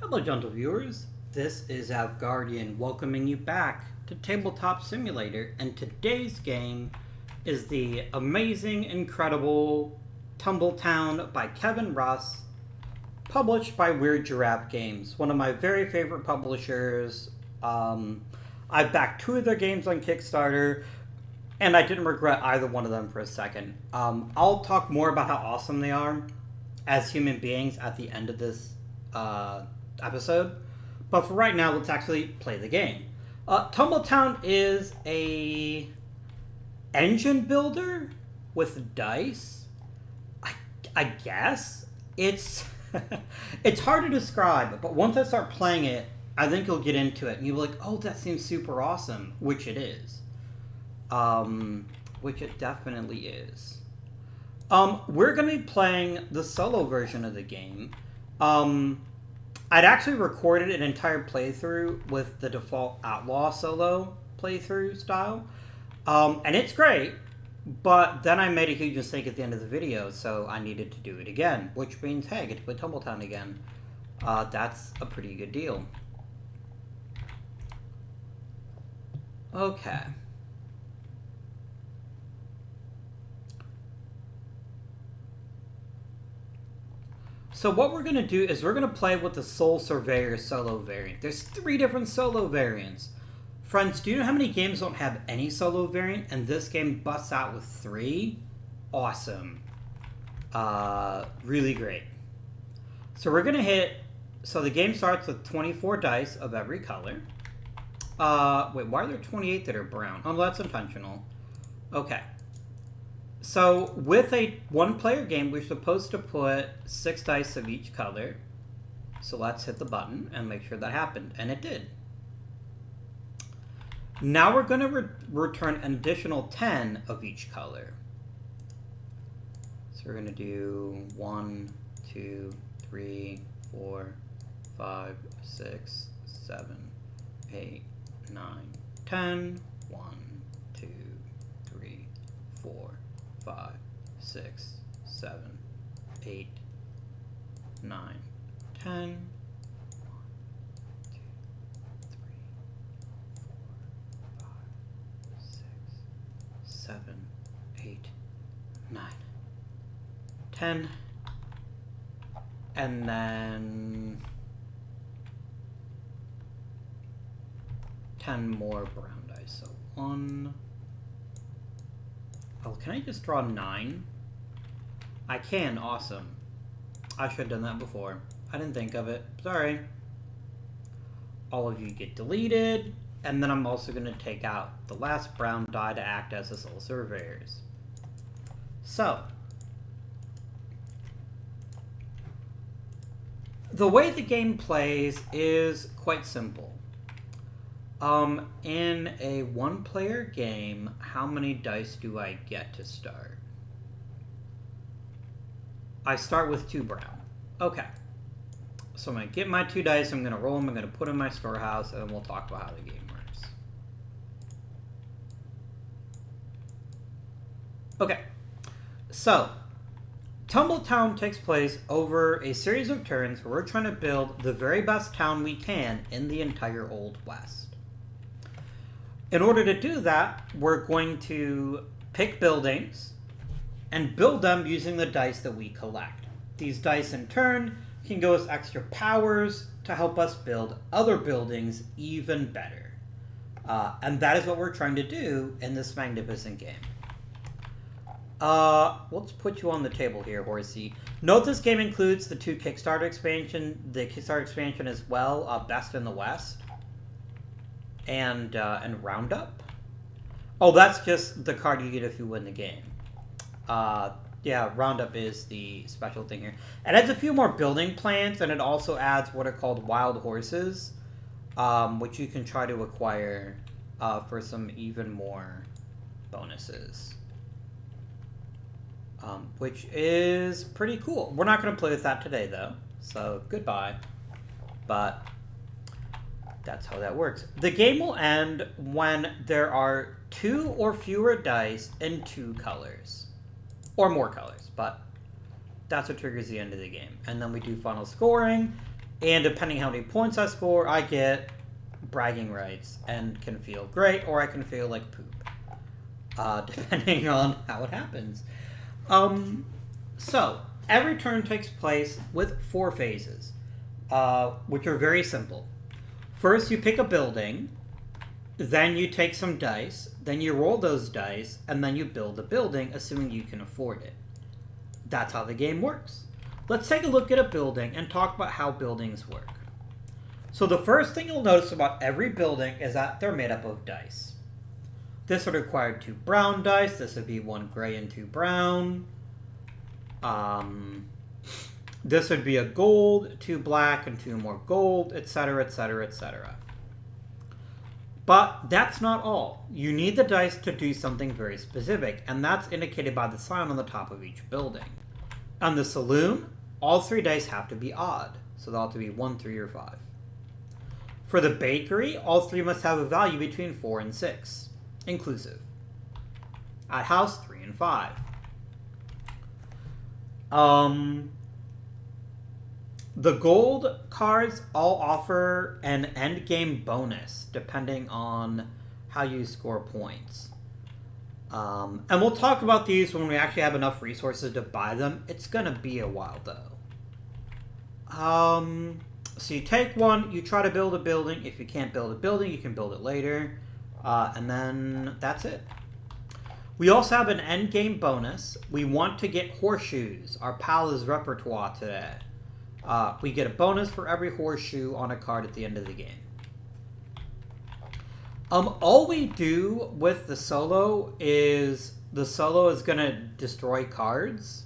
Hello, gentle viewers. This is Avgardian welcoming you back to Tabletop Simulator, and today's game is the amazing, incredible Tumble Town by Kevin Russ, published by Weird Giraffe Games, one of my very favorite publishers. I've backed two of their games on Kickstarter, and I didn't regret either one of them for a second. I'll talk more about how awesome they are as human beings at the end of this episode, but for right now, let's actually play the game. Tumbletown is a engine builder with dice. I guess it's it's hard to describe, but once I start playing it, I think you'll get into it and you'll be like, "Oh, that seems super awesome," which it is. Which it definitely is. We're going to be playing the solo version of the game. I'd actually recorded an entire playthrough with the default Outlaw solo playthrough style. And it's great, but then I made a huge mistake at the end of the video, so I needed to do it again, which means, hey, I get to play Tumbletown again. That's a pretty good deal. Okay. So what we're going to do is we're going to play with the Surveyor solo variant. There's 3 different solo variants. Friends, do you know how many games don't have any solo variant? And this game busts out with 3? Awesome. Really great. So we're going to hit... So the game starts with 24 dice of every color. Wait, why are there 28 that are brown? Oh, that's intentional. Okay. So, with a one-player game, we're supposed to put 6 dice of each color. So let's hit the button and make sure that happened. And it did. Now we're going to return an additional 10 of each color. So we're going to do 1, 2, 3, 4, 5, 6, 7, 8, 9, 10. 1, 2, 3, 4. 5, 6, 7, 8, 9, 10. 1, 2, 3, 4, 5, 6, 7, 8, 9, 10. And then 10 more brown dice. So 1. Oh, can I just draw 9? I can, awesome. I should have done that before. I didn't think of it. Sorry. All of you get deleted, and then I'm also going to take out the last brown die to act as the sole surveyors. So, the way the game plays is quite simple. In a one-player game, how many dice do I get to start? I start with 2 brown. Okay. So I'm going to get my 2 dice, I'm going to roll them, I'm going to put them in my storehouse, and then we'll talk about how the game works. Okay. So, Tumbletown takes place over a series of turns where we're trying to build the very best town we can in the entire Old West. In order to do that, we're going to pick buildings and build them using the dice that we collect. These dice, in turn, can give us extra powers to help us build other buildings even better. And that is what we're trying to do in this magnificent game. Let's put you on the table here, Horsey. Note this game includes the 2 Kickstarter expansion, the Kickstarter expansion as well, Best in the West. And Roundup. Oh, that's just the card you get if you win the game. Yeah, Roundup is the special thing here. It adds a few more building plans, and it also adds what are called wild horses, which you can try to acquire for some even more bonuses. Which is pretty cool. We're not going to play with that today, though, so goodbye. But that's how that works. The game will end when there are 2 or fewer dice in 2 colors. Or more colors, but that's what triggers the end of the game. And then we do final scoring, And depending how many points I score, I get bragging rights and can feel great, or I can feel like poop, depending on how it happens. So, every turn takes place with 4 phases, which are very simple. First, you pick a building, then you take some dice, then you roll those dice, and then you build a building, assuming you can afford it. That's how the game works. Let's take a look at a building and talk about how buildings work. So the first thing you'll notice about every building is that they're made up of dice. This would require 2 brown dice. This would be 1 gray and 2 brown. This would be a gold, 2 black, and 2 more gold, etc., etc., etc. But that's not all. You need the dice to do something very specific, and that's indicated by the sign on the top of each building. On the saloon, all 3 dice have to be odd, so they'll have to be 1, 3, or 5. For the bakery, all 3 must have a value between 4 and 6, inclusive. At house, 3 and 5. The gold cards all offer an endgame bonus, depending on how you score points. And we'll talk about these when we actually have enough resources to buy them. It's going to be a while, though. So you take 1, you try to build a building. If you can't build a building, you can build it later. And then that's it. We also have an endgame bonus. We want to get horseshoes. Our pal is repertoire today. We get a bonus for every horseshoe on a card at the end of the game. All we do with the solo is going to destroy cards,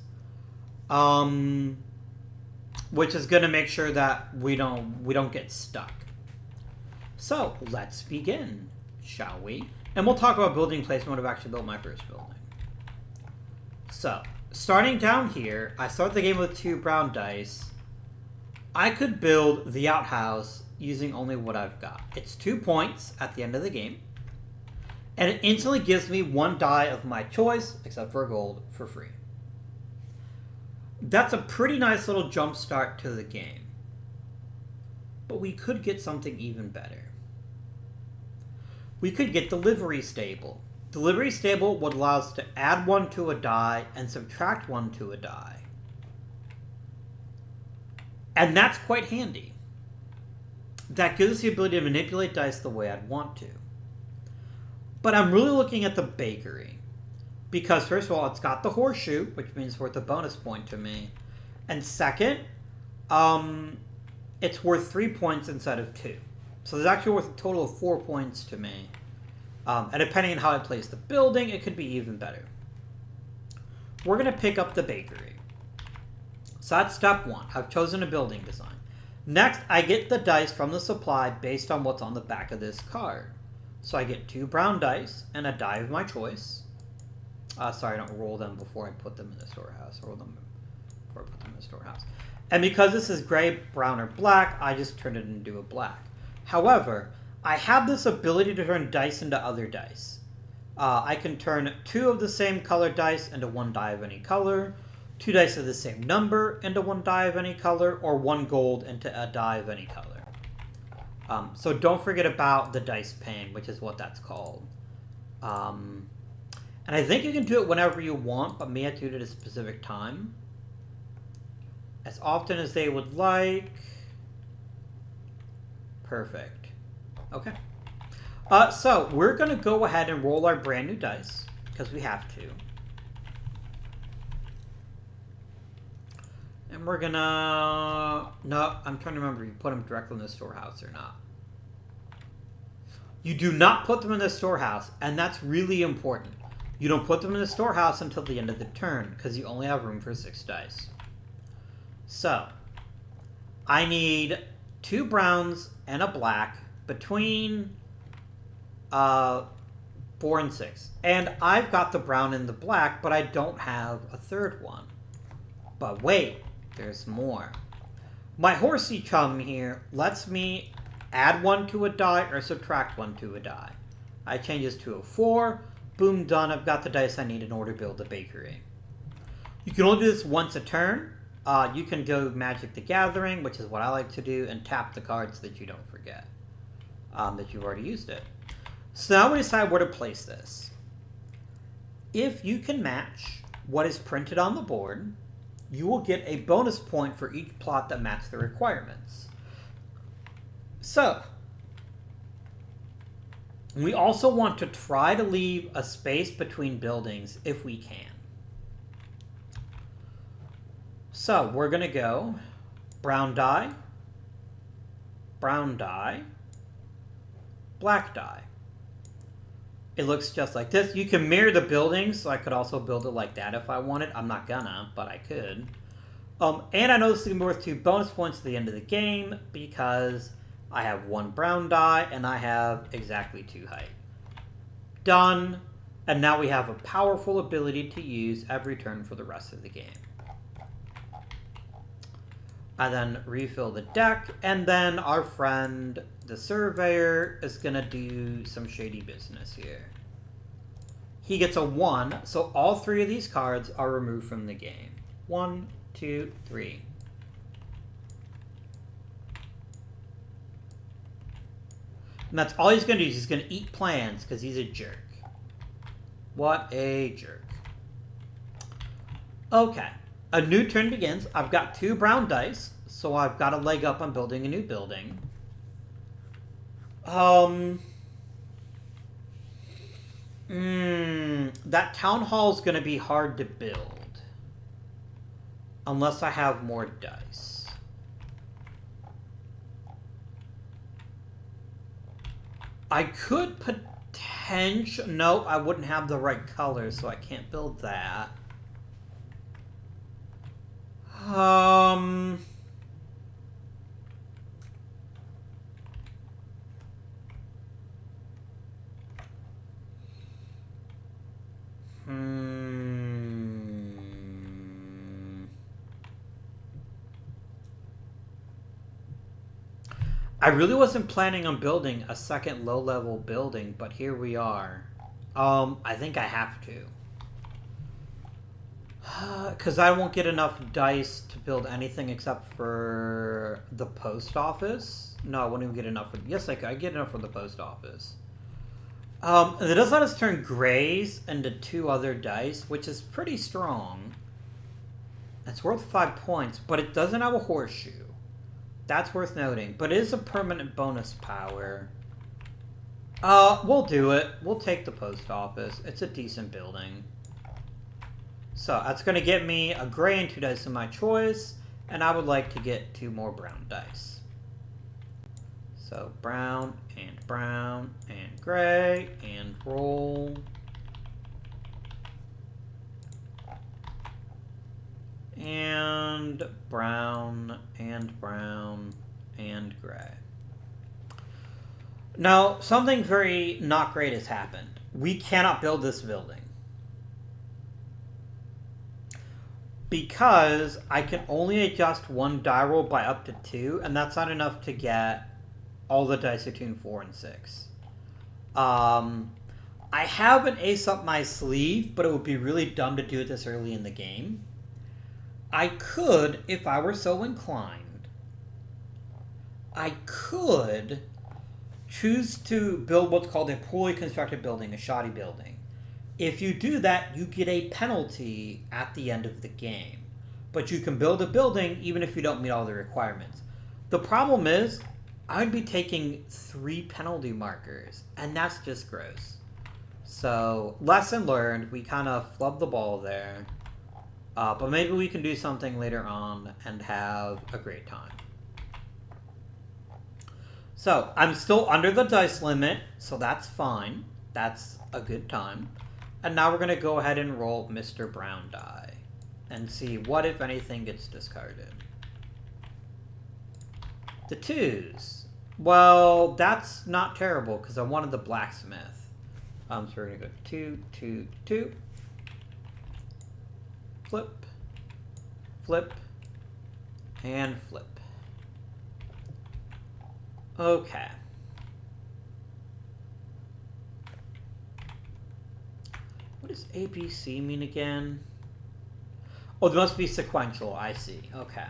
which is going to make sure that we don't get stuck. So let's begin, shall we? And we'll talk about building placement when I've actually built my first building. So starting down here, I start the game with 2 brown dice. I could build the outhouse using only what I've got. It's 2 points at the end of the game. And it instantly gives me 1 die of my choice, except for gold, for free. That's a pretty nice little jump start to the game. But we could get something even better. We could get the livery stable. The livery stable would allow us to add 1 to a die and subtract 1 to a die. And that's quite handy. That gives us the ability to manipulate dice the way I'd want to. But I'm really looking at the bakery. Because first of all, it's got the horseshoe, which means it's worth a bonus point to me. And second, it's worth 3 points instead of 2. So there's actually worth a total of 4 points to me. And depending on how I place the building, it could be even better. We're going to pick up the bakery. So that's step 1. I've chosen a building design. Next, I get the dice from the supply based on what's on the back of this card. So I get 2 brown dice and a die of my choice. Sorry, I don't roll them before I put them in the storehouse. Roll them before I put them in the storehouse. And because this is gray, brown, or black, I just turn it into a black. However, I have this ability to turn dice into other dice. I can turn 2 of the same color dice into 1 die of any color, 2 dice of the same number into 1 die of any color, or 1 gold into a die of any color. So don't forget about the dice pane, which is what that's called. And I think you can do it whenever you want, but may have to do it at a specific time. As often as they would like. Perfect. Okay. So we're going to go ahead and roll our brand new dice, because we have to. And we're gonna... No, I'm trying to remember if you put them directly in the storehouse or not. You do not put them in the storehouse, and that's really important. You don't put them in the storehouse until the end of the turn, because you only have room for 6 dice. So, I need 2 browns and a black between 4 and 6. And I've got the brown and the black, but I don't have a third one. But wait, there's more. My horsey chum here lets me add 1 to a die or subtract 1 to a die. I change this to a 4. Boom, done. I've got the dice I need in order to build a bakery. You can only do this once a turn. You can go Magic the Gathering, which is what I like to do, and tap the cards that you don't forget that you've already used it. So now we decide where to place this. If you can match what is printed on the board, you will get a bonus point for each plot that matches the requirements. So, we also want to try to leave a space between buildings if we can. So, we're going to go brown die, black die. It looks just like this. You can mirror the buildings, so I could also build it like that if I wanted. I'm not gonna, but I could. And I know this is going to be worth 2 bonus points at the end of the game because I have 1 brown die and I have exactly 2 height. Done. And now we have a powerful ability to use every turn for the rest of the game. I then refill the deck, and then our friend, the Surveyor, is going to do some shady business here. He gets a 1, so all 3 of these cards are removed from the game. 1, 2, 3. And that's all he's going to do. He's going to eat plans because he's a jerk. What a jerk. Okay. A new turn begins. I've got 2 brown dice, so I've got a leg up on building a new building. That town hall is going to be hard to build. Unless I have more dice. I could potentially... Nope, I wouldn't have the right color, so I can't build that. I really wasn't planning on building a second low-level building, but here we are. I think I have to. Because I won't get enough dice to build anything except for the post office. No, I won't even get enough for... Yes, I could. I get enough for the post office. It does let us turn grays into 2 other dice, which is pretty strong. It's worth 5 points, but it doesn't have a horseshoe. That's worth noting. But it is a permanent bonus power. We'll do it. We'll take the post office. It's a decent building. So, that's going to get me a gray and 2 dice of my choice. And I would like to get 2 more brown dice. So, brown and gray and roll. And brown and gray. Now, something very not great has happened. We cannot build this building. Because I can only adjust 1 die roll by up to 2, and that's not enough to get all the dice between 4 and 6. I have an ace up my sleeve, but it would be really dumb to do it this early in the game. I could, if I were so inclined, I could choose to build what's called a poorly constructed building, a shoddy building. If you do that, you get a penalty at the end of the game. But you can build a building even if you don't meet all the requirements. The problem is, I would be taking 3 penalty markers, and that's just gross. So, lesson learned, we kind of flubbed the ball there. But maybe we can do something later on and have a great time. So, I'm still under the dice limit, so that's fine. That's a good time. And now we're going to go ahead and roll Mr. Brown die. And see what, if anything, gets discarded. The 2s. Well, that's not terrible, because I wanted the blacksmith. So we're going to go 2, 2, 2. Flip. Flip. And flip. Okay. What does ABC mean again? Oh, there must be sequential. I see. Okay.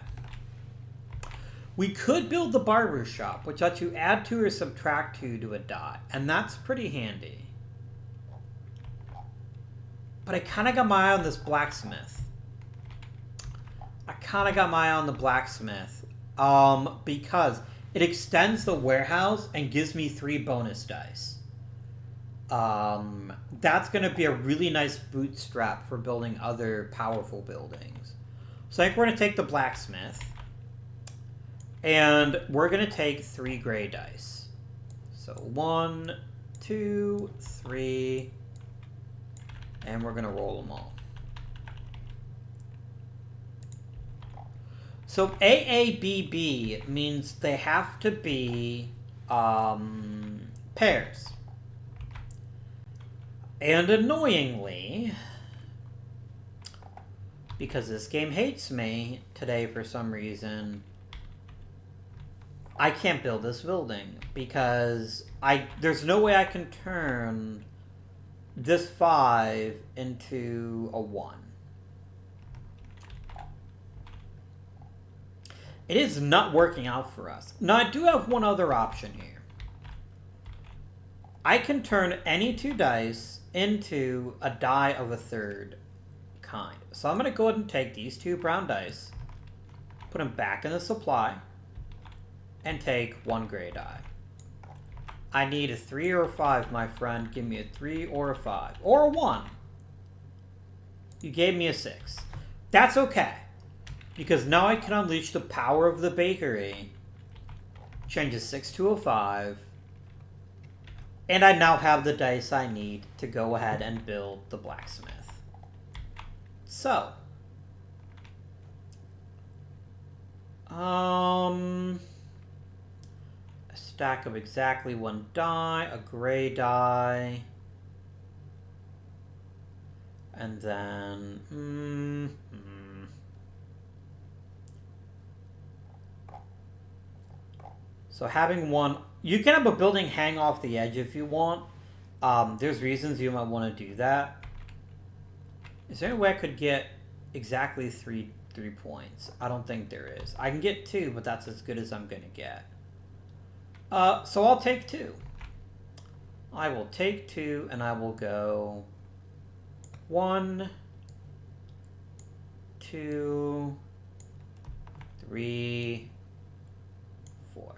We could build the barber shop, which lets you add 2 or subtract 2 to a die. And that's pretty handy. But I kind of got my eye on this blacksmith. Because it extends the warehouse and gives me 3 bonus dice. That's going to be a really nice bootstrap for building other powerful buildings. So I think we're going to take the blacksmith. And we're going to take 3 gray dice. So 1, 2, 3. And we're going to roll them all. So AABB means they have to be pairs. And annoyingly, because this game hates me today for some reason, I can't build this building because there's no way I can turn this 5 into a 1. It is not working out for us. Now, I do have one other option here. I can turn any 2 dice into a die of a 3rd kind. So I'm going to go ahead and take these 2 brown dice, put them back in the supply, and take 1 gray die. I need a 3 or a 5, my friend. Give me a 3 or a 5. Or a 1. You gave me a 6. That's okay. Because now I can unleash the power of the bakery. Change a 6 to a 5. And I now have the dice I need to go ahead and build the blacksmith. So. A stack of exactly 1 die, a gray die. And then... So having 1... You can have a building hang off the edge if you want. There's reasons you might want to do that. Is there any way I could get exactly 3 points? I don't think there is. I can get 2, but that's as good as I'm going to get. So I'll take 2. I will take 2, and I will go 1, 2, 3, 4.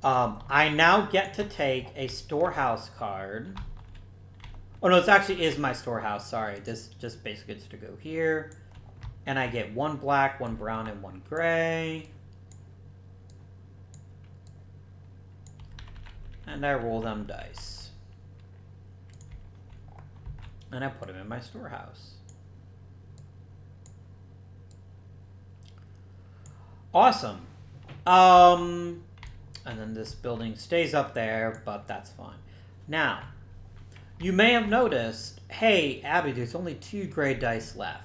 I now get to take a storehouse card. Oh no, this actually is my storehouse, sorry. This just basically gets to go here. And I get 1 black, 1 brown, and 1 gray. And I roll them dice. And I put them in my storehouse. Awesome. And then this building stays up there, but that's fine. Now, you may have noticed, hey, Abby, there's only 2 gray dice left.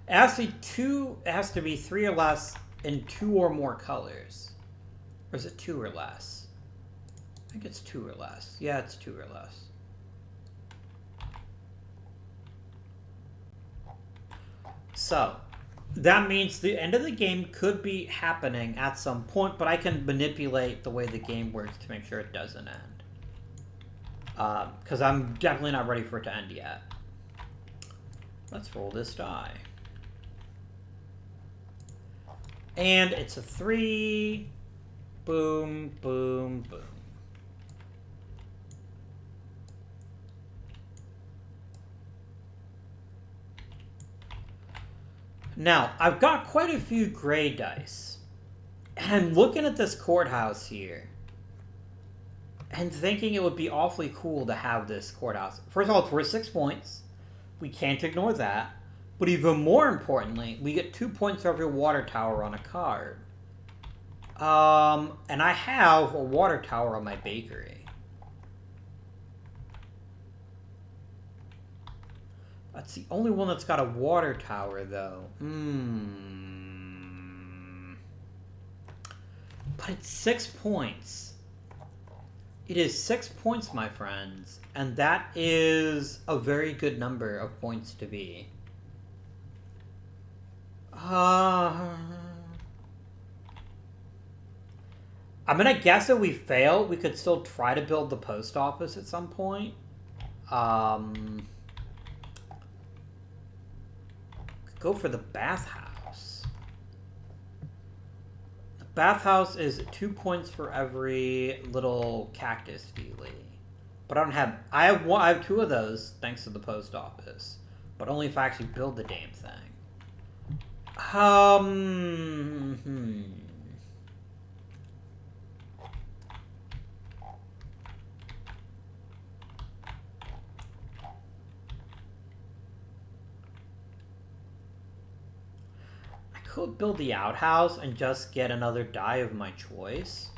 Actually, it has to be 3 or less in 2 or more colors. Or is it 2 or less? I think it's 2 or less. Yeah, it's 2 or less. So, that means the end of the game could be happening at some point, but I can manipulate the way the game works to make sure it doesn't end. Because I'm definitely not ready for it to end yet. Let's roll this die. And it's a 3. Boom, boom, boom. Now, I've got quite a few gray dice. And I'm looking at this courthouse here. And thinking it would be awfully cool to have this courthouse. First of all, it's worth 6 points. We can't ignore that. But even more importantly, we get 2 points for every water tower on a card. And I have a water tower on my bakery. That's the only one that's got a water tower, though. But it's 6 points. It is 6 points, my friends. And that is a very good number of points to be. I'm gonna guess if we fail, we could still try to build the post office at some point. Go for the bathhouse. The bathhouse is 2 points for every little cactus feely. But I don't have... I have 2 of those, thanks to the post office. But only if I actually build the damn thing. I could build the outhouse and just get another die of my choice.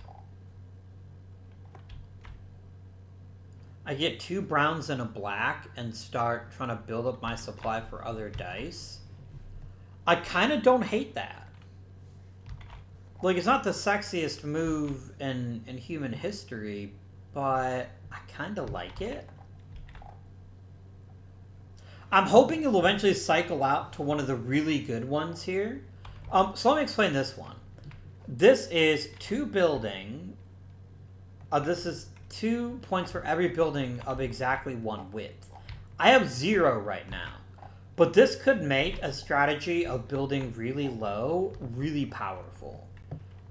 I get 2 browns and a black and start trying to build up my supply for other dice. I kind of don't hate that. Like, it's not the sexiest move in human history, but I kind of like it. I'm hoping it'll eventually cycle out to one of the really good ones here. So let me explain this one. This is 2 building. This is 2 points for every building of exactly 1 width. I have 0 right now. But this could make a strategy of building really low really powerful.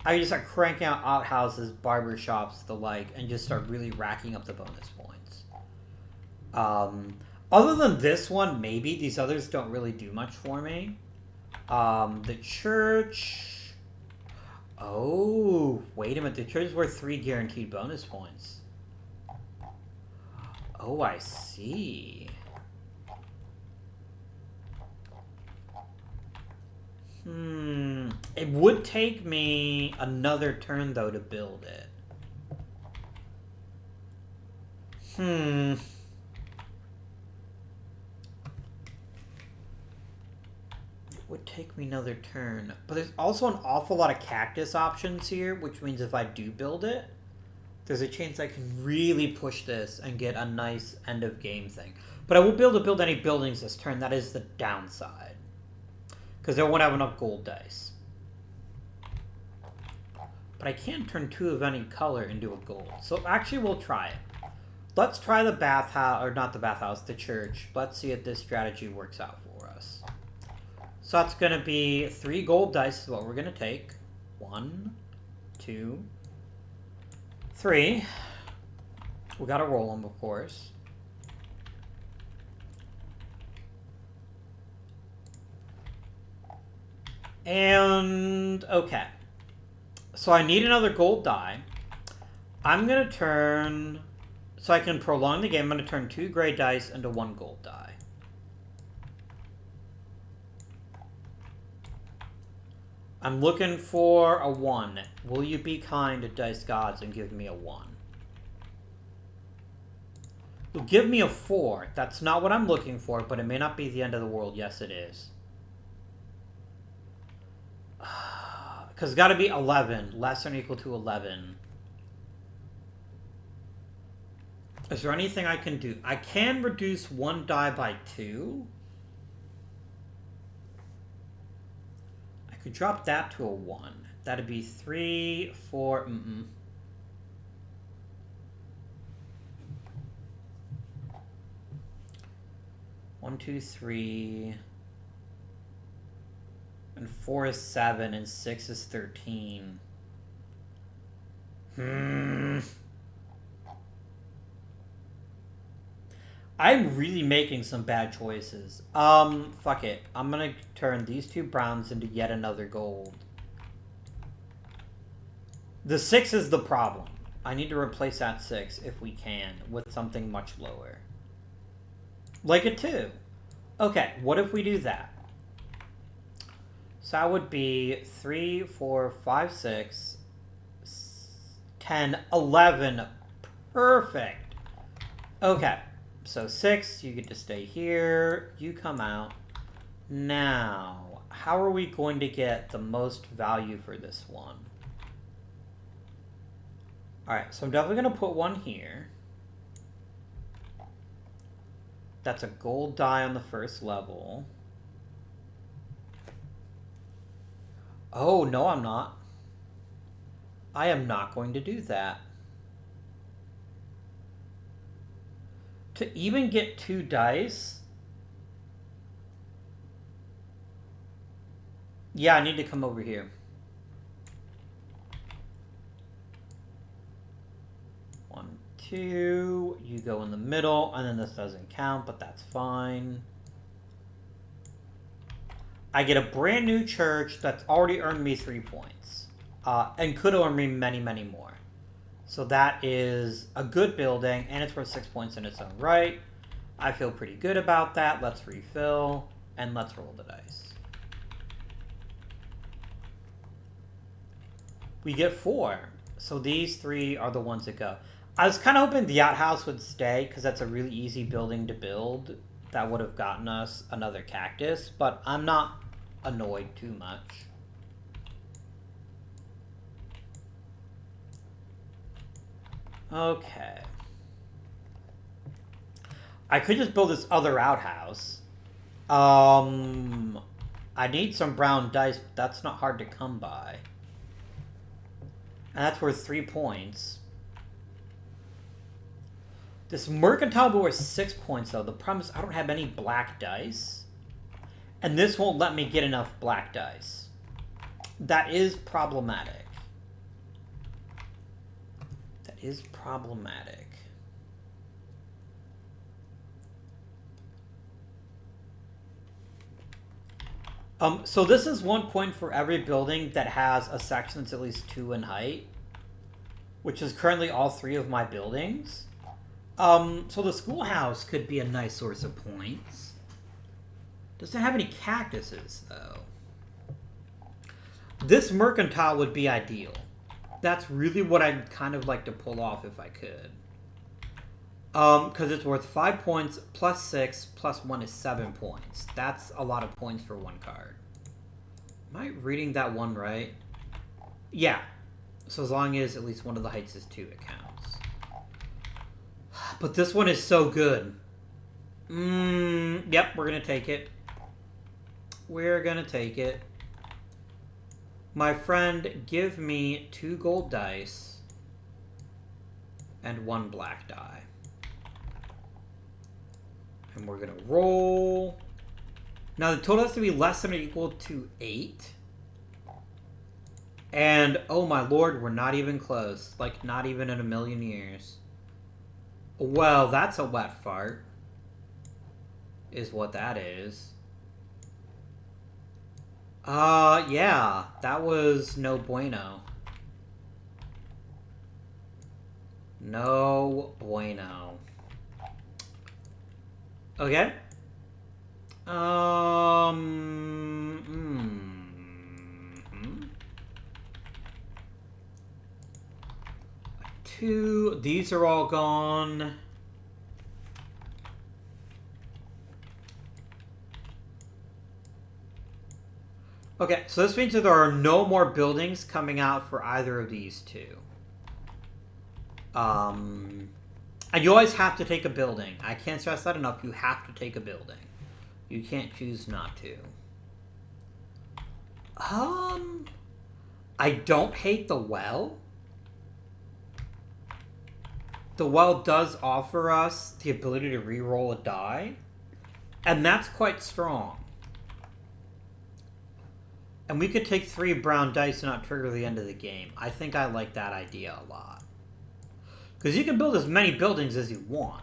I can just start cranking out outhouses, barber shops, the like, and just start really racking up the bonus points. Other than this one, maybe. These others don't really do much for me. The church... Oh, wait a minute. The church is worth 3 guaranteed bonus points. Oh, I see. It would take me another turn, though, to build it. It would take me another turn. But there's also an awful lot of cactus options here, which means if I do build it, there's a chance I can really push this and get a nice end-of-game thing. But I won't be able to build any buildings this turn. That is the downside. Because I won't have enough gold dice. But I can turn 2 of any color into a gold. So actually we'll try it. Let's try the bathhouse, or not the bathhouse, the church. Let's see if this strategy works out for us. So that's going to be 3 gold dice is what we're going to take. 1, 2, 3. We got to roll them, of course. And, okay. So I need another gold die. I'm going to turn, so I can prolong the game, I'm going to turn 2 gray dice into 1 gold die. I'm looking for a 1. Will you be kind to dice gods and give me a 1? You'll give me a 4. That's not what I'm looking for, but it may not be the end of the world. Yes, it is. Because it's got to be 11. Less than or equal to 11. Is there anything I can do? I can reduce 1 die by 2. I could drop that to a 1. That'd be 3, 4... 1, 2, 3... And 4 is 7, and 6 is 13. I'm really making some bad choices. Fuck it. I'm gonna turn these 2 browns into yet another gold. The 6 is the problem. I need to replace that 6, if we can, with something much lower. Like a 2. Okay, what if we do that? So that would be 3, 4, 5, 6, 10, 11. Perfect. Okay. So 6, you get to stay here. You come out. Now, how are we going to get the most value for this one? Alright, so I'm definitely going to put 1 here. That's a gold die on the first level. Oh, no, I'm not. I am not going to do that. To even get 2 dice... Yeah, I need to come over here. One, two. You go in the middle, and then this doesn't count, but that's fine. I get a brand new church that's already earned me 3 points. And could earn me many, many more. So that is a good building, and it's worth 6 points in its own right. I feel pretty good about that. Let's refill, and let's roll the dice. We get 4. So these 3 are the ones that go. I was kind of hoping the outhouse would stay, because that's a really easy building to build. That would have gotten us another cactus, but I'm not annoyed too much. Okay. I could just build this other outhouse. I need some brown dice, but that's not hard to come by. And that's worth 3 points. This mercantile will worth 6 points, though. The problem is I don't have any black dice. And this won't let me get enough black dice. That is problematic. That is problematic. So this is 1 point for every building that has a section that's at least 2 in height. Which is currently all 3 of my buildings. So the schoolhouse could be a nice source of points. Doesn't have any cactuses, though. This mercantile would be ideal. That's really what I'd kind of like to pull off if I could. Because it's worth 5 points, plus 6, plus 1 is 7 points. That's a lot of points for 1 card. Am I reading that one right? Yeah. So as long as at least one of the heights is 2, it counts. But this one is so good. Yep, we're going to take it. We're going to take it. My friend, give me 2 gold dice and 1 black die. And we're going to roll. Now, the total has to be less than or equal to 8. And, oh my lord, we're not even close. Like, not even in a million years. Well, that's a wet fart. Is what that is. Yeah. That was no bueno. No bueno. Okay. 2. These are all gone. Okay, so this means that there are no more buildings coming out for either of these 2. And you always have to take a building. I can't stress that enough. You have to take a building. You can't choose not to. I don't hate the well. The well does offer us the ability to re-roll a die. And that's quite strong. And we could take 3 brown dice and not trigger the end of the game. I think I like that idea a lot. Because you can build as many buildings as you want.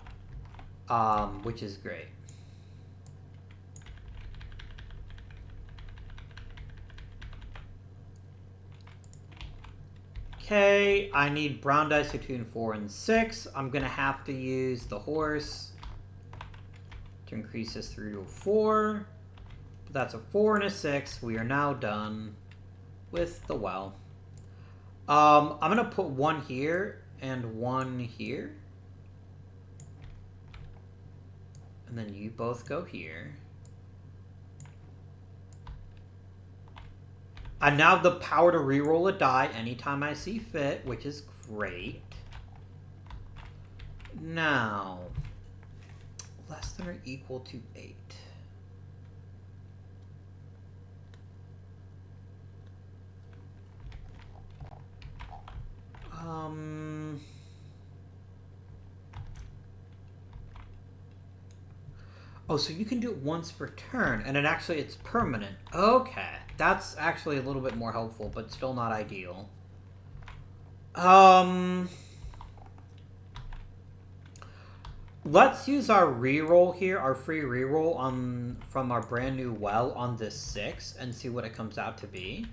Which is great. Okay, I need brown dice between 4 and 6. I'm going to have to use the horse to increase this through to a 4. But that's a 4 and a 6. We are now done with the well. I'm going to put 1 here and 1 here. And then you both go here. I now have the power to reroll a die anytime I see fit, which is great. Now, less than or equal to 8. Oh, so you can do it once per turn, and it's permanent. Okay, that's actually a little bit more helpful, but still not ideal. Let's use our reroll here, our free reroll from our brand new well on this 6 and see what it comes out to be.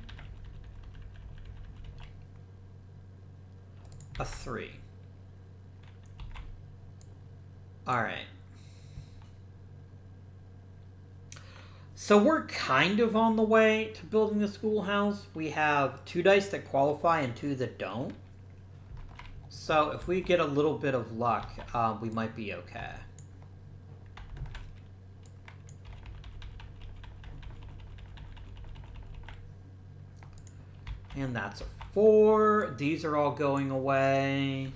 A 3. Alright. So we're kind of on the way to building the schoolhouse. We have 2 dice that qualify and 2 that don't. So if we get a little bit of luck, we might be okay. And that's a 4. These are all going away.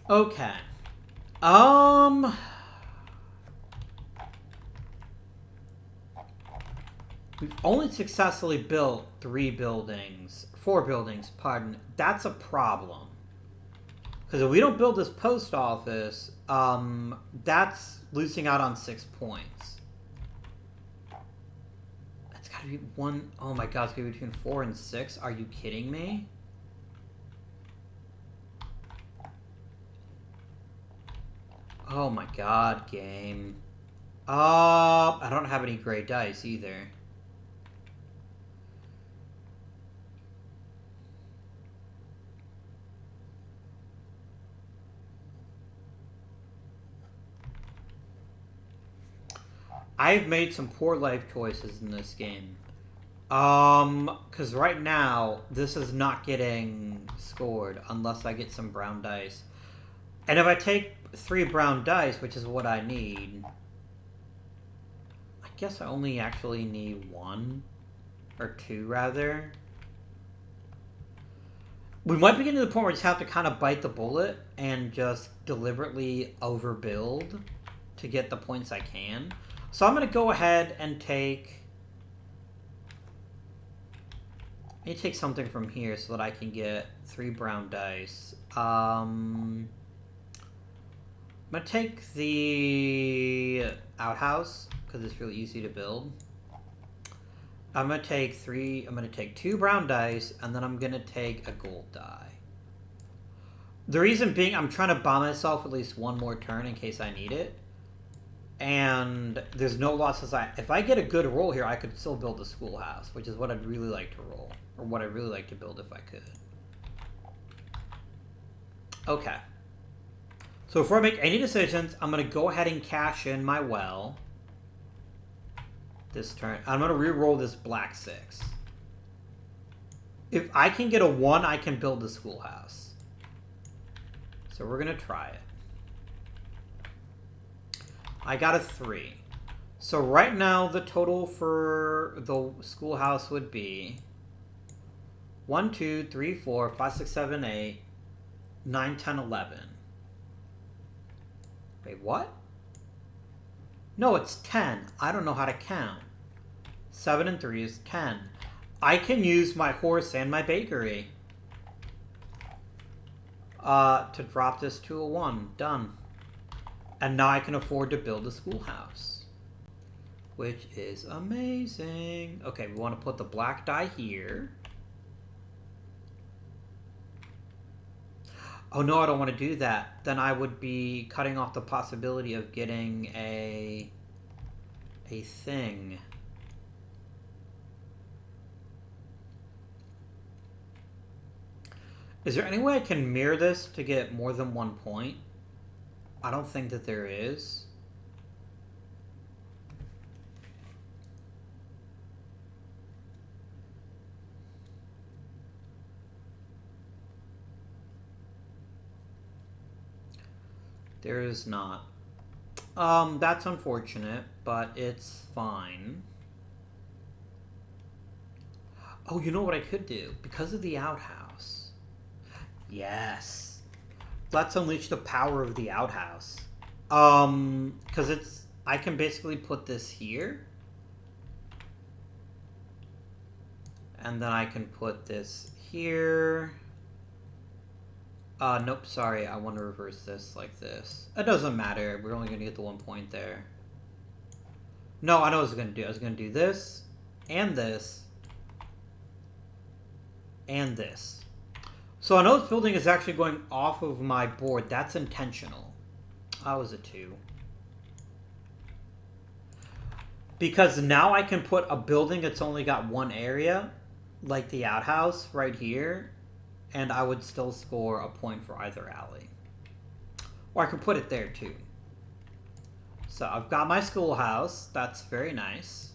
Okay. We've only successfully built 4 buildings, pardon. That's a problem. Because if we don't build this post office, that's losing out on 6 points. That's gotta be one, oh my god, it's gonna be between 4 and 6? Are you kidding me? Oh my god, game. I don't have any gray dice either. I've made some poor life choices in this game. Because right now, this is not getting scored unless I get some brown dice. And if I take 3 brown dice, which is what I need, I guess I only actually need 1. Or 2, rather. We might be getting to the point where we just have to kind of bite the bullet and just deliberately overbuild to get the points I can. So I'm going to go ahead and take... Let me take something from here so that I can get 3 brown dice. I'm going to take the outhouse, because it's really easy to build. I'm going to take 2 brown dice, and then I'm going to take a gold die. The reason being, I'm trying to buy myself at least 1 more turn in case I need it. And there's no losses. If I get a good roll here, I could still build the schoolhouse, which is what I'd really like to roll. Or what I'd really like to build if I could. Okay. So before I make any decisions, I'm going to go ahead and cash in my well. This turn. I'm going to re-roll this black 6. If I can get a 1, I can build the schoolhouse. So we're going to try it. I got a 3. So right now, the total for the schoolhouse would be 1, 2, 3, 4, 5, 6, 7, 8, 9, 10, 11. Wait, what? No, it's 10. I don't know how to count. 7 and 3 is 10. I can use my horse and my bakery to drop this to a 1. Done. And now I can afford to build a schoolhouse, which is amazing. Okay, we want to put the black die here. Oh no, I don't want to do that. Then I would be cutting off the possibility of getting a thing. Is there any way I can mirror this to get more than 1 point? I don't think that there is. There is not. That's unfortunate, but it's fine. Oh, you know what I could do? Because of the outhouse. Yes. Let's unleash the power of the outhouse. Because I can basically put this here. And then I can put this here. Nope, sorry. I want to reverse this like this. It doesn't matter. We're only going to get the 1 point there. No, I know what I was going to do. I was going to do this, and this, and this. So I know this building is actually going off of my board. That's intentional. That was a 2. Because now I can put a building that's only got one area, like the outhouse right here, and I would still score a point for either alley. Or I could put it there too. So I've got my schoolhouse. That's very nice.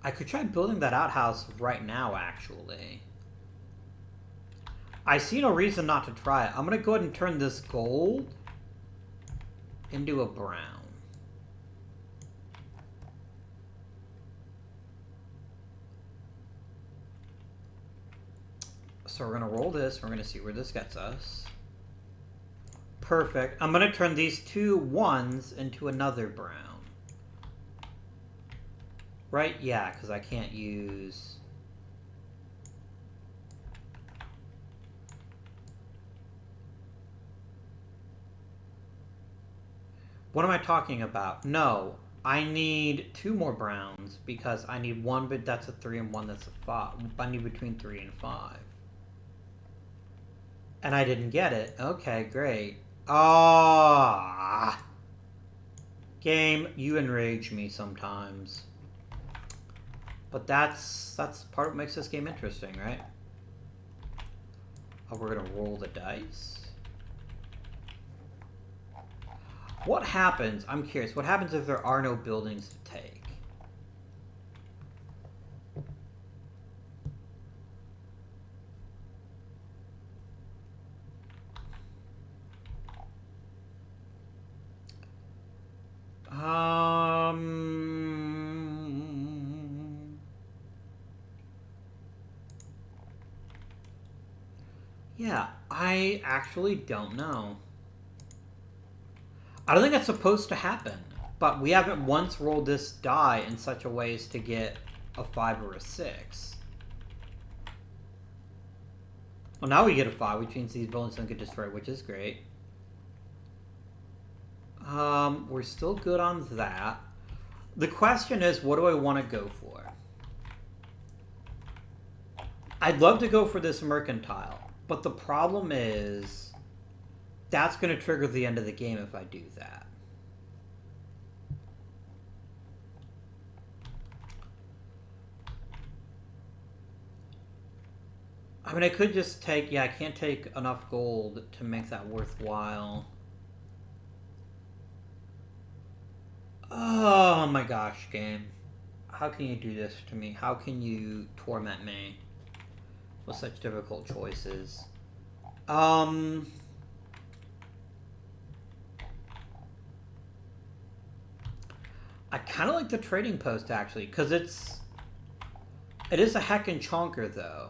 I could try building that outhouse right now, actually. I see no reason not to try it. I'm going to go ahead and turn this gold into a brown. So we're going to roll this. We're going to see where this gets us. Perfect. I'm going to turn these 2 ones into another brown. Right? Yeah, because I can't use... What am I talking about? No, I need 2 more browns because I need 1, but that's a 3 and 1 that's a 5. I need between 3 and 5. And I didn't get it. Okay, great. Ah, game, you enrage me sometimes. But that's part of what makes this game interesting, right? Oh, we're gonna roll the dice. What happens? I'm curious. What happens if there are no buildings to take? Yeah, I actually don't know. I don't think that's supposed to happen, but we haven't once rolled this die in such a way as to get a 5 or a 6. Well, now we get a 5, which means these buildings don't get destroyed, which is great. We're still good on that. The question is, what do I want to go for? I'd love to go for this mercantile, but the problem is that's going to trigger the end of the game if I do that. I mean, I could just take... Yeah, I can't take enough gold to make that worthwhile. Oh my gosh, game. How can you do this to me? How can you torment me with such difficult choices? I kind of like the trading post, actually, because it is a heckin' chonker, though,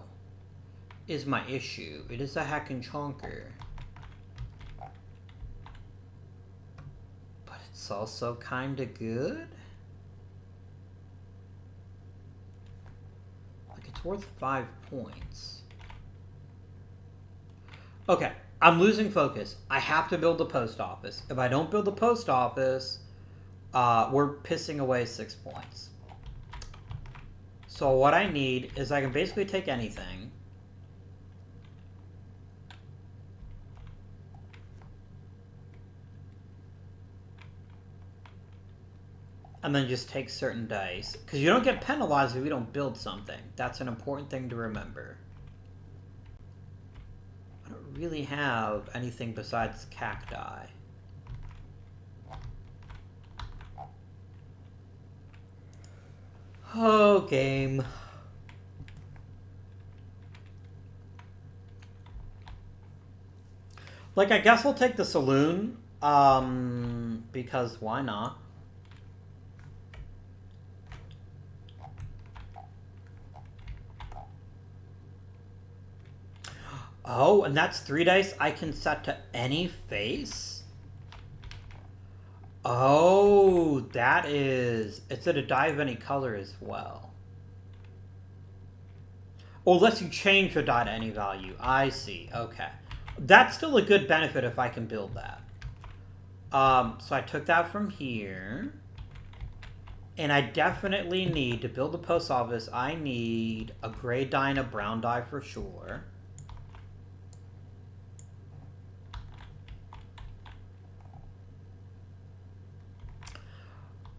is my issue. It is a heckin' chonker. But it's also kind of good. Like, it's worth 5 points. Okay, I'm losing focus. I have to build the post office. If I don't build the post office... we're pissing away 6 points. So what I need is I can basically take anything. And then just take certain dice. Because you don't get penalized if you don't build something. That's an important thing to remember. I don't really have anything besides cacti. Oh, game. Like, I guess we'll take the saloon, because why not? Oh, and that's 3 dice I can set to any face? Oh, that is... It's at a die of any color as well. Oh, unless you change the die to any value. I see. Okay. That's still a good benefit if I can build that. So I took that from here. And I definitely need, to build the post office, I need a gray die and a brown die for sure.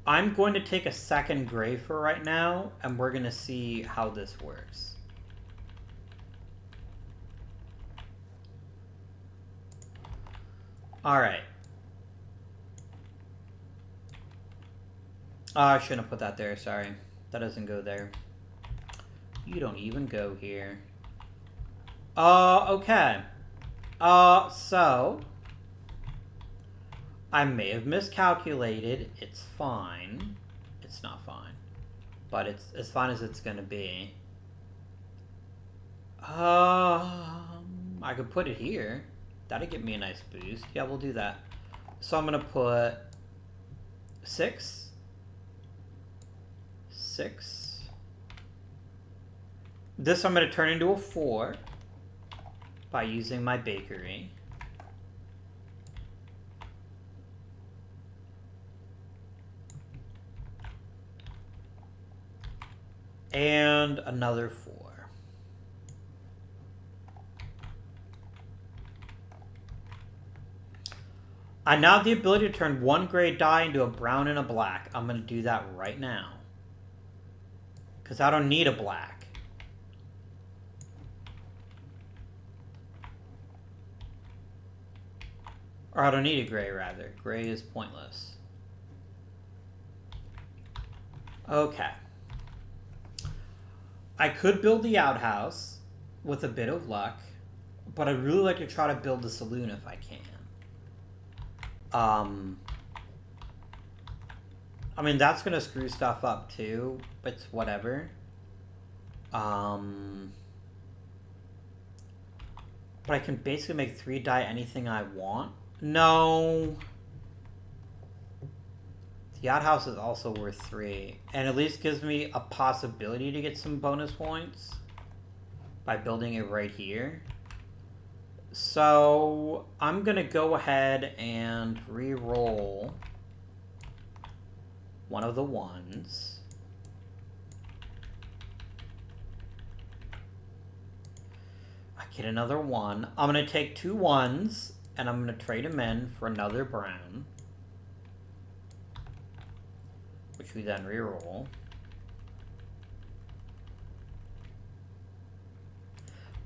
I'm going to take a second gray for right now, and we're going to see how this works. Alright. Oh, I shouldn't have put that there, sorry. That doesn't go there. You don't even go here. Okay. So... I may have miscalculated. It's fine. It's not fine. But it's as fine as it's gonna be. I could put it here. That'd give me a nice boost. Yeah, we'll do that. So I'm gonna put 6. 6. This I'm gonna turn into a 4 by using my bakery. And another 4. I now have the ability to turn one gray die into a brown and a black. I'm going to do that right now. Because I don't need a black. Or I don't need a gray, rather. Gray is pointless. Okay. I could build the outhouse with a bit of luck, but I'd really like to try to build the saloon if I can. I mean, that's going to screw stuff up too, but it's whatever. But I can basically make 3 die anything I want. No. The outhouse is also worth 3, and at least gives me a possibility to get some bonus points by building it right here. So I'm gonna go ahead and re-roll one of the ones. I get another 1. I'm gonna take 2 1s and I'm gonna trade them in for another brown, which we then reroll.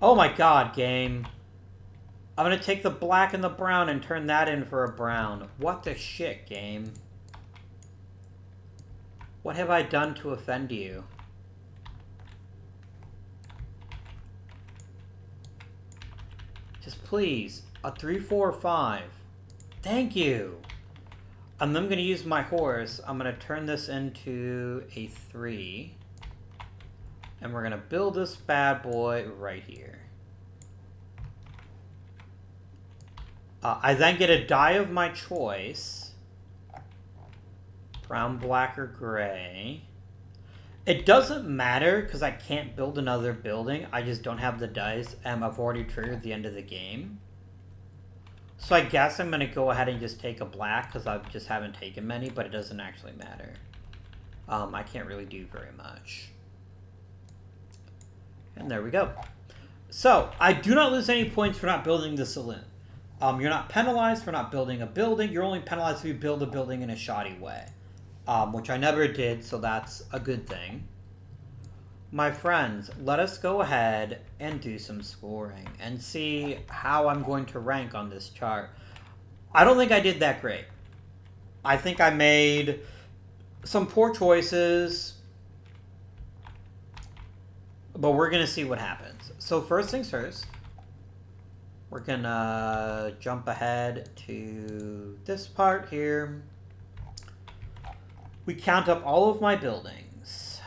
Oh my god, game. I'm gonna take the black and the brown and turn that in for a brown. What the shit, game? What have I done to offend you? Just please, a 3, 4, 5. Thank you. And then I'm going to use my horse. I'm going to turn this into a 3. And we're going to build this bad boy right here. I then get a die of my choice. Brown, black, or gray. It doesn't matter because I can't build another building. I just don't have the dice and I've already triggered the end of the game. So I guess I'm going to go ahead and just take a black because I just haven't taken many, but it doesn't actually matter. I can't really do very much. And there we go. So, I do not lose any points for not building the saloon. You're not penalized for not building a building. You're only penalized if you build a building in a shoddy way. Which I never did, so that's a good thing. My friends, let us go ahead and do some scoring and see how I'm going to rank on this chart. I don't think I did that great. I think I made some poor choices, but we're going to see what happens. So first things first, We're gonna jump ahead to this part here. We count up all of my buildings.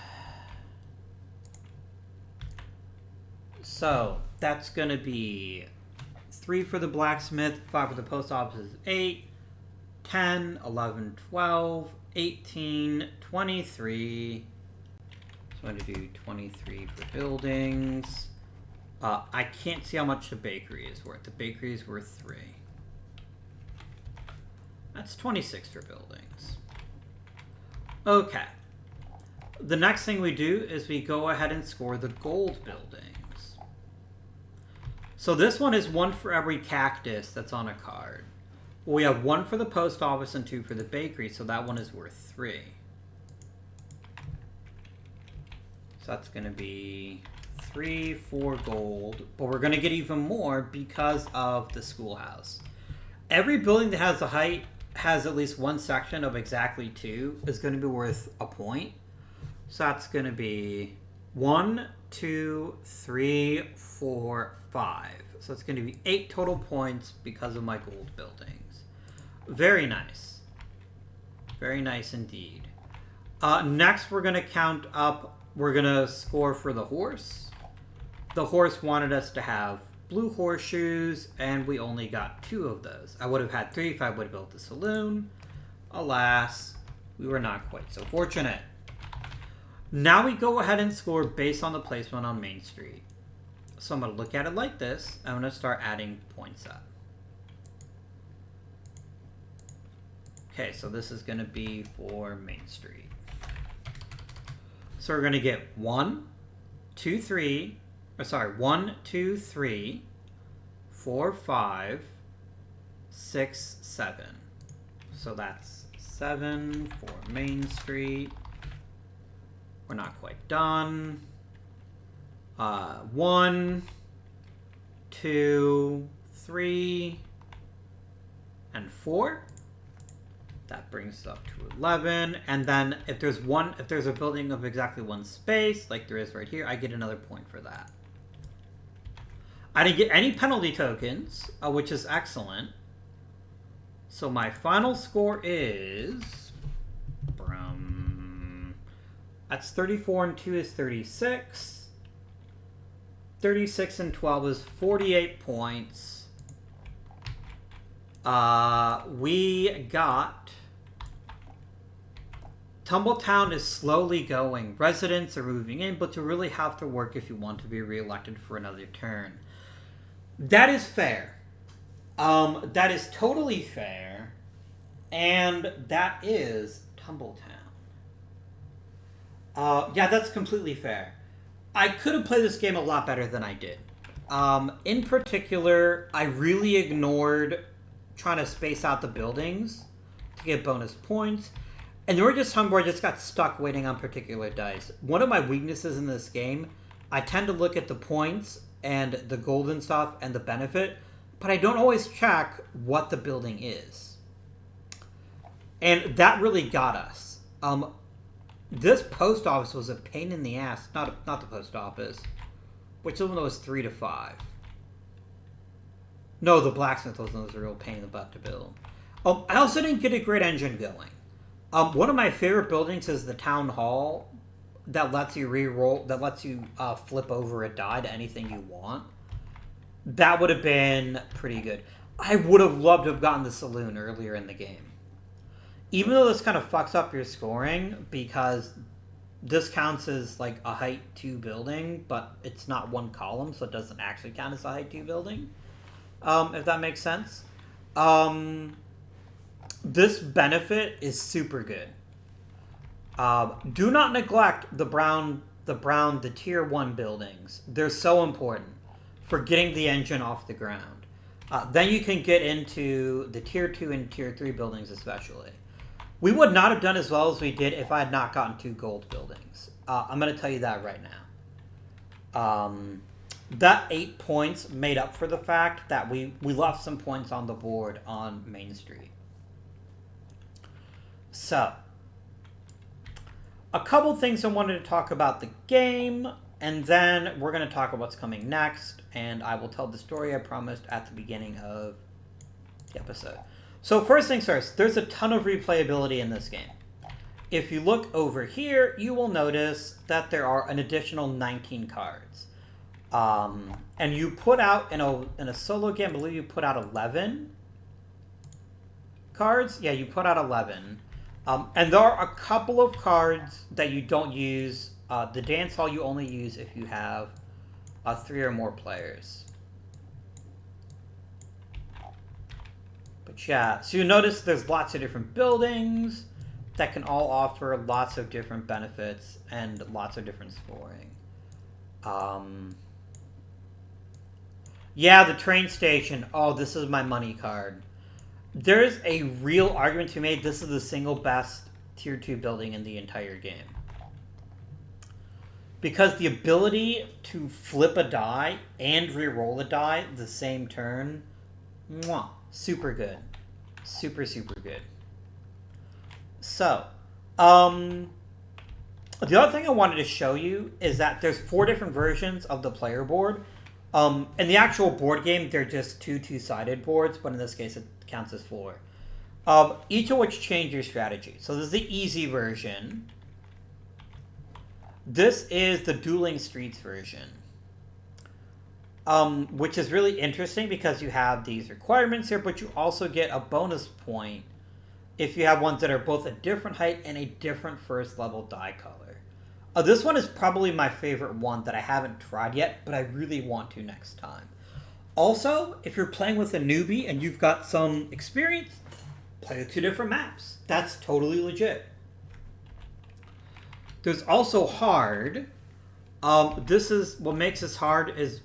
So that's gonna be 3 for the blacksmith, 5 for the post office, 8, 10, 11, 12, 18, 23. So I'm going to do 23 for buildings. I can't see how much the bakery is worth. The bakery is worth 3. That's 26 for buildings. Okay. The next thing we do is we go ahead and score the gold buildings. So this one is 1 for every cactus that's on a card. We have 1 for the post office and 2 for the bakery, so that one is worth 3. So that's going to be 3, 4 gold, but we're going to get even more because of the schoolhouse. Every building that has a height has at least one section of exactly 2 is going to be worth a point. So that's going to be 1, 2, 3, 4, 5. So it's going to be 8 total points because of my gold buildings. Very nice. Very nice indeed. Next, we're going to count up. We're going to score for the horse. The horse wanted us to have blue horseshoes, and we only got 2 of those. I would have had 3 if I would have built the saloon. Alas, we were not quite so fortunate. Now we go ahead and score based on the placement on Main Street. So I'm going to look at it like this. I'm going to start adding points up. Okay, so this is going to be for Main Street. So we're going to get 1, 2, 3, 4, 5, 6, 7. So that's 7 for Main Street. We're not quite done. 1, 2, 3, and 4. That brings us up to 11. And then if there's a building of exactly 1 space, like there is right here, I get another point for that. I didn't get any penalty tokens, which is excellent. So my final score is that's 34 and 2 is 36. 36 and 12 is 48 points. We got... Tumbletown is slowly going. Residents are moving in, but you really have to work if you want to be reelected for another turn. That is fair. That is totally fair. And that is Tumbletown. Yeah, that's completely fair. I could have played this game a lot better than I did. In particular, I really ignored trying to space out the buildings to get bonus points. And there were just times where I just got stuck waiting on particular dice. One of my weaknesses in this game, I tend to look at the points and the golden stuff and the benefit, but I don't always check what the building is. And that really got us. This post office was a pain in the ass. Not the post office. Which one was 3 to 5? No, the blacksmith was a real pain in the butt to build. I also didn't get a great engine going. One of my favorite buildings is the town hall that lets you re-roll, that lets you flip over a die to anything you want. That would have been pretty good. I would have loved to have gotten the saloon earlier in the game. Even though this kind of fucks up your scoring, because this counts as like a height 2 building, but it's not 1 column, so it doesn't actually count as a height 2 building. If that makes sense. This benefit is super good. Do not neglect the tier 1 buildings. They're so important for getting the engine off the ground. Then you can get into the tier 2 and tier 3 buildings especially. We would not have done as well as we did if I had not gotten 2 gold buildings. I'm going to tell you that right now. That 8 points made up for the fact that we left some points on the board on Main Street. So, a couple things I wanted to talk about the game. And then we're going to talk about what's coming next, and I will tell the story I promised at the beginning of the episode. So first things first, there's a ton of replayability in this game. If you look over here, you will notice that there are an additional 19 cards. And you put out, in a solo game, I believe you put out 11 cards. Yeah, you put out 11. And there are a couple of cards that you don't use. The dance hall you only use if you have 3 or more players. But yeah, so you notice there's lots of different buildings that can all offer lots of different benefits and lots of different scoring. Yeah, the train station. Oh, this is my money card. There's a real argument to be made. This is the single best Tier 2 building in the entire game. Because the ability to flip a die and re-roll a die the same turn, mwah, super good. Super, super good. So, the other thing I wanted to show you is that there's 4 different versions of the player board. In the actual board game, they're just 2 two-sided boards, but in this case, it counts as 4. Each of which change your strategy. So this is the easy version. This is the Dueling Streets version. Which is really interesting because you have these requirements here, but you also get a bonus point if you have ones that are both a different height and a different first level die color. This one is probably my favorite one that I haven't tried yet, but I really want to next time. Also, if you're playing with a newbie and you've got some experience, play with 2 different maps. That's totally legit. There's also hard. This is what makes this hard is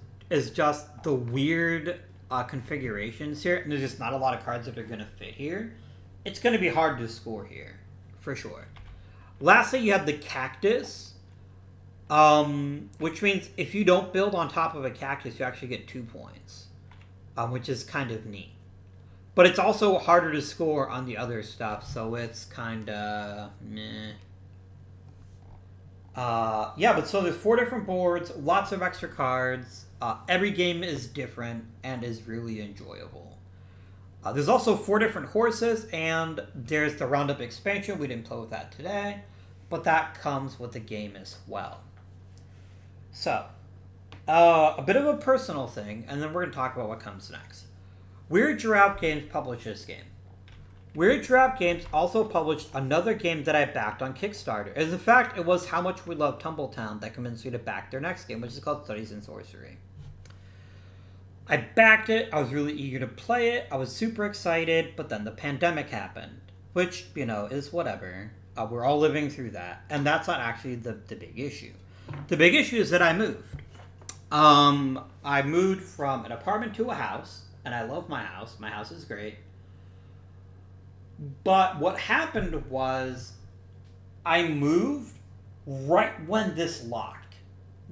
just the weird configurations here, and there's just not a lot of cards that are going to fit here. It's going to be hard to score here, for sure. Lastly, you have the cactus. Which means if you don't build on top of a cactus, you actually get 2 points, which is kind of neat. But it's also harder to score on the other stuff, so it's kind of meh. Yeah, but so there's 4 different boards, lots of extra cards. Every game is different and is really enjoyable. There's also 4 different horses, and there's the Roundup expansion. We didn't play with that today, but that comes with the game as well. So, a bit of a personal thing, and then we're going to talk about what comes next. Weird Giraffe Games published this game. Weird Giraffe Games also published another game that I backed on Kickstarter. As a fact, it was How Much We Love Tumbletown that convinced me to back their next game, which is called Studies in Sorcery. I backed it, I was really eager to play it, I was super excited, but then the pandemic happened. Which, is whatever. We're all living through that, and that's not actually the big issue. The big issue is that I moved. I moved from an apartment to a house, and I love my house. My house is great. But what happened was I moved right when this locked.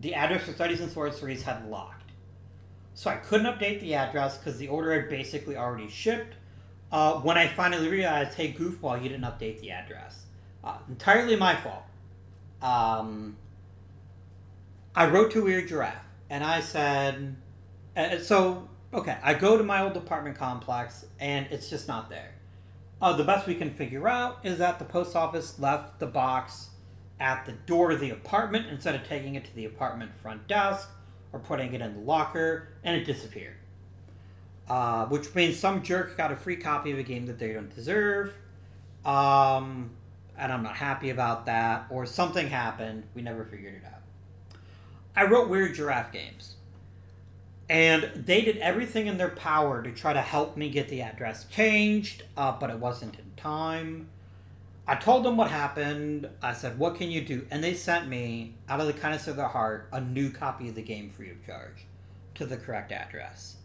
The address for Studies in Sorceries had locked. So I couldn't update the address because the order had basically already shipped. When I finally realized, hey, goofball, you didn't update the address. Entirely my fault. I wrote to Weird Giraffe, and I said, I go to my old apartment complex, and it's just not there. The best we can figure out is that the post office left the box at the door of the apartment instead of taking it to the apartment front desk or putting it in the locker, and it disappeared. Which means some jerk got a free copy of a game that they don't deserve, and I'm not happy about that, or something happened, we never figured it out. I wrote Weird Giraffe Games, and they did everything in their power to try to help me get the address changed, but it wasn't in time. I told them what happened. I said, what can you do? And they sent me, out of the kindness of their heart, a new copy of the game free of charge to the correct address.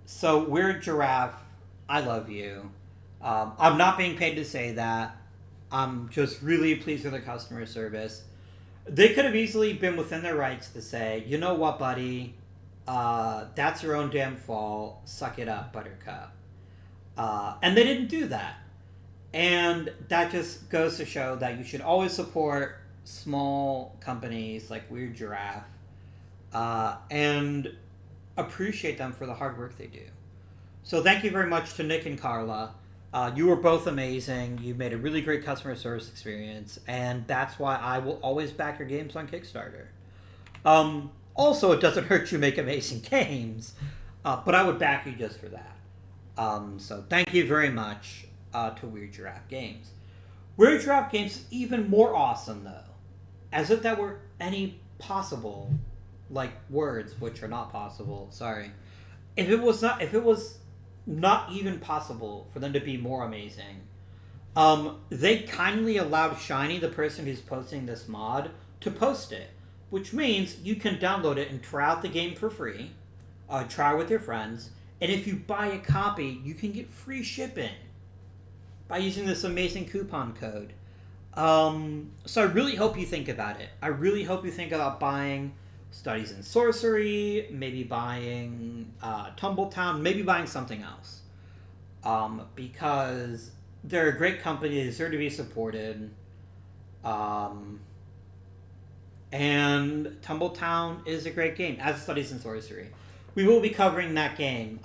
So, Weird Giraffe, I love you. I'm not being paid to say that. I'm just really pleased with the customer service. They could have easily been within their rights to say, you know what, buddy, that's your own damn fault. Suck it up, Buttercup. And they didn't do that. And that just goes to show that you should always support small companies like Weird Giraffe and appreciate them for the hard work they do. So thank you very much to Nick and Carla. You were both amazing. You made a really great customer service experience, and that's why I will always back your games on Kickstarter. Also, it doesn't hurt you make amazing games, but I would back you just for that. So thank you very much to Weird Giraffe Games. Weird Giraffe Games is even more awesome, though. As if that were any possible, like words, which are not possible. Sorry. If it was not even possible for them to be more amazing, they kindly allowed Shiny, the person who's posting this mod, to post it, which means you can download it and try out the game for free, try with your friends, and if you buy a copy, you can get free shipping by using this amazing coupon code. So I really hope you think about it. I really hope you think about buying Studies in Sorcery, maybe buying Tumble, maybe buying something else. Because they're a great company, they deserve to be supported. And Tumble is a great game, as Studies in Sorcery. We will be covering that game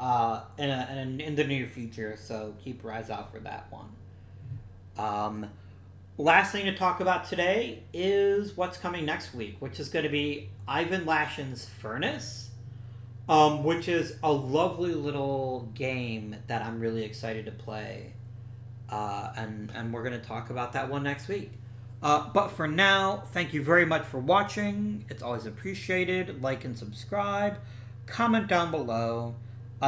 in the near future, so keep your eyes out for that one. Last thing to talk about today is what's coming next week, which is going to be Ivan Lashin's Furnace, which is a lovely little game that I'm really excited to play. And we're going to talk about that one next week. But for now, thank you very much for watching. It's always appreciated. Like and subscribe. Comment down below.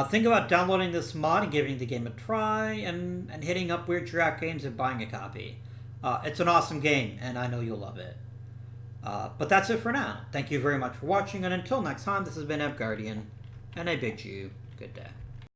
Think about downloading this mod and giving the game a try, and hitting up Weird Giraffe Games and buying a copy. It's an awesome game, and I know you'll love it. But that's it for now. Thank you very much for watching, and until next time, this has been Guardian, and I bid you good day.